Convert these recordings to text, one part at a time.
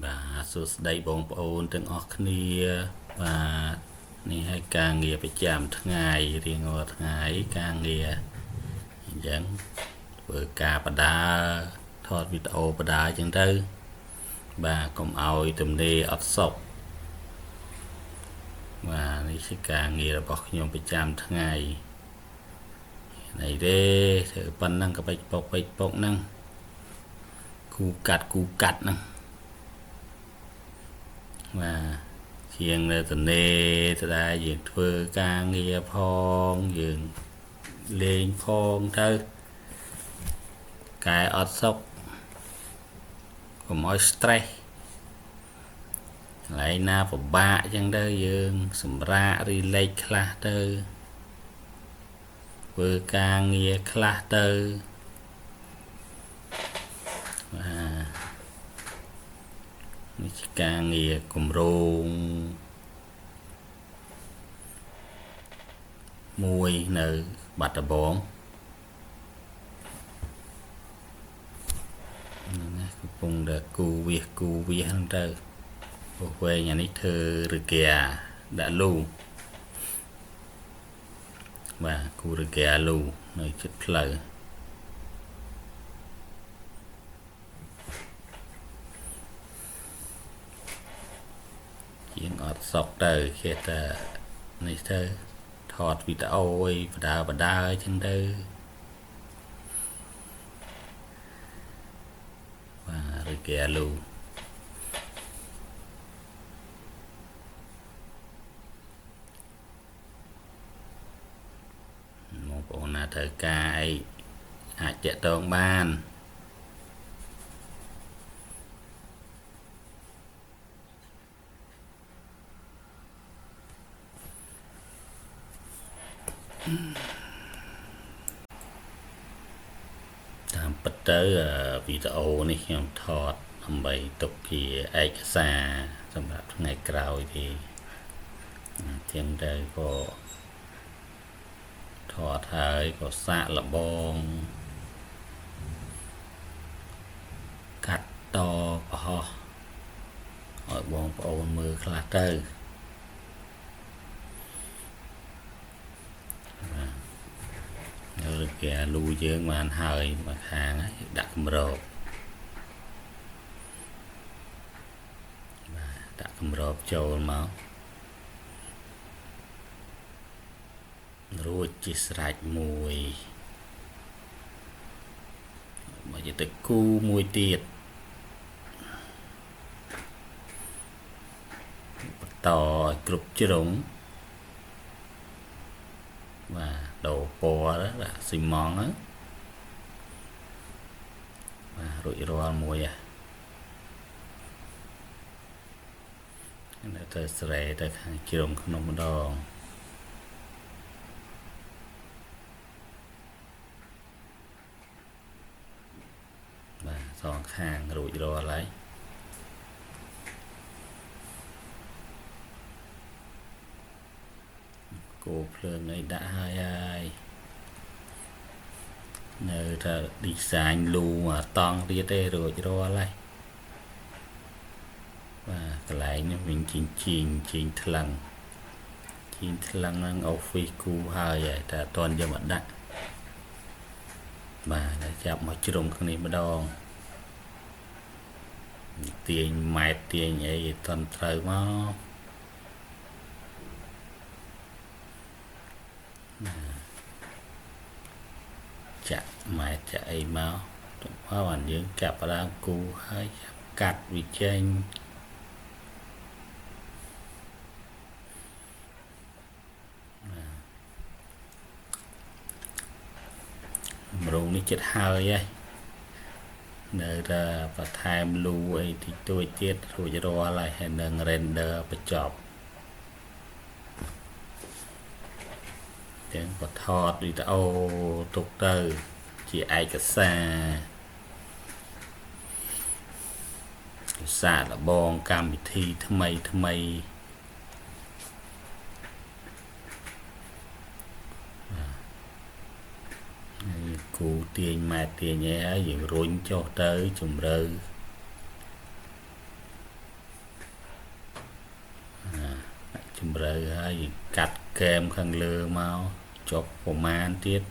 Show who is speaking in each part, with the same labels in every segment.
Speaker 1: បាទសួស្តីបងប្អូនទាំងអស់គ្នាបាទនេះឲ្យការងារប្រចាំថ្ងៃរៀងរាល់ថ្ងៃការងារអញ្ចឹងធ្វើការបដាថតវីដេអូបដាអញ្ចឹងទៅបាទកុំឲ្យទំនេរអត់សុខបាទនេះជាការងាររបស់ខ្ញុំប្រចាំថ្ងៃនេះទេធ្វើប៉ុណ្ណឹងក៏បិចពុកហ្នឹងគូកាត់ហ្នឹងបាទជាងនៅទំនេរទៅដែរយើងធ្វើការងារផងយើងលេងផងទៅកែអត់សុខកុំឲ្យ stress កន្លែងណាពិបាកអញ្ចឹងទៅយើងសម្រាក relax ខ្លះទៅធ្វើការងារខ្លះទៅបាទនេះជាការងារគម្រោងមួយនៅបាត់ដំបងណាកំពុងតែគូវាហ្នឹងទៅពោះវែងអានេះធ្វើឬកាដាក់លូបាទគូឬកាលូនៅជិតផ្លូវជាងអត់សុកទៅគេតែនេះទៅថតវីដេអូអីបដាអញ្ចឹងទៅបាទឬកាលូបងប្អូនណាត្រូវការអីអាចតាក់ទងបានតាមពិតទៅវីដេអូនេះខ្ញុំថតដើម្បីទុកជាឯកសារសម្រាប់ថ្ងៃក្រោយទេជាងទៅក៏ថតហើយក៏សាកលបងកាត់តប្រហោះឲ្យបងប្អូនមើលខ្លះទៅឬគេលូយើងបានហើយមកខាងដាក់កម្របបាទដាក់កម្របចូលមករួចជាស្រេចមួយមកទៅគូមួយទៀតបន្តឲ្យគ្រប់ជ្រុងបាទដូរពណ៌ដាក់ស៊ីម៉ង់ហ្នឹងបាទរួចរាល់មួយនៅទៅស្រែទៅខាងជ្រុងក្នុងម្ដងបាទសងខាងរួចរាល់ហើយគោភ្លើងអីដាក់ហើយនៅថា design លូតង់ទៀតទេរួចរាល់ហើយបាទកន្លែងនេះវិញជីងថ្លឹងហ្នឹង office គូហើយតែអត់ទាន់យកមកដាក់បាទចាប់មកជ្រុំគ្នាម្ដងទាញម៉ែត្រទាញអីតន់ត្រូវមកចាក់ម៉ែត្រចាក់អីមកទៅបានយើងចាប់ដើមគូហើយកាត់វាចេញម្រងនេះចិត្តហើយនៅតែបន្ថែមលូអីតិចតួចទៀតរួចរាល់ហើយនឹង render បញ្ចប់ទាំងបថតវីដេអូទុកទៅជាឯកសារលបងកម្មវិធីថ្មីគូទាញម៉ែត្រទាញអីហើយយើងរុញចុះទៅជំរឿ ជំរឿហើយកាត់កែមខាងលើមកចុះប្រមាណទៀត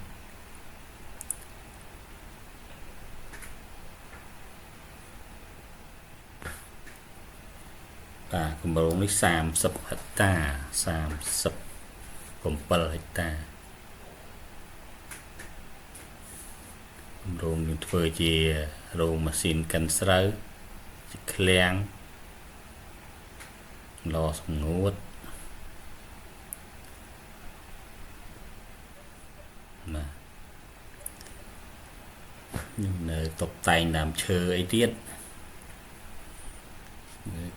Speaker 1: បាទគម្រោងនេះ30ហិកតា37ហិកតាគម្រោងយើងធ្វើជារោងម៉ាស៊ីនកិនស្រូវជាឃ្លាំងឡសម្ងួតបាទយើងនៅតុបតែងដើមឈើអីទៀត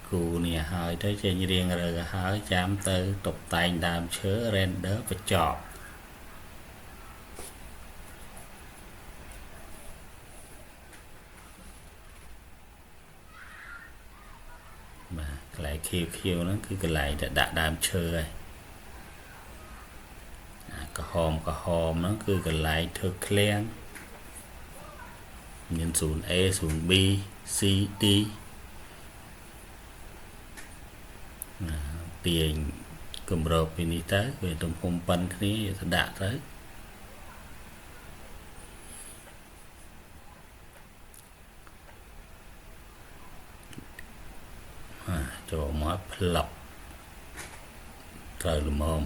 Speaker 1: គូនេះហើយទៅចេញរៀងរើហើយចាំទៅតុបតែងដើមឈើ render បញ្ចប់បាទកន្លែងខៀវហ្នឹងគឺកន្លែងដែលដាក់ដើមឈើហើយក្រហមហ្នឹងគឺកន្លែងធ្វើឃ្លាំងមាន 0A 0B C D ទាញគម្របពីនេះទៅវាទំហំប៉ុនគ្នាទៅដាក់ទៅចូលមកផ្លឹបត្រូវល្មម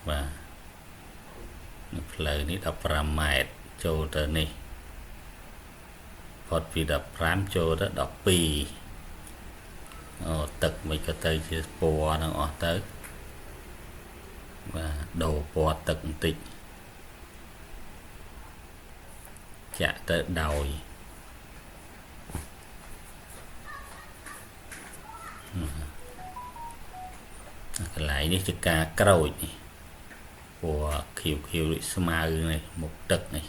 Speaker 1: បាទផ្លូវនេះ15ម៉ែត្រចូលទៅនេះផុតពី15ចូលទៅ12អូទឹកមិនក៏ទៅជាពណ៌ហ្នឹងអស់ទៅបាទដូរពណ៌ទឹកបន្តិចចាក់ទៅដោយកន្លែងនេះជាការក្រូចនេះពណ៌ខៀវដូចស្មៅនេះមុខទឹកនេះ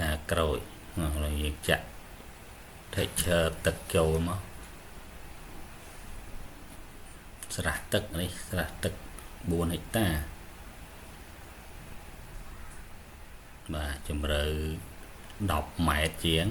Speaker 1: ការក្រូចហើយយើងចាក់ texture ទឹកចូលមកស្រះទឹកនេះស្រះទឹក4ហិកតាបាទជម្រៅ10ម៉ែត្រជាង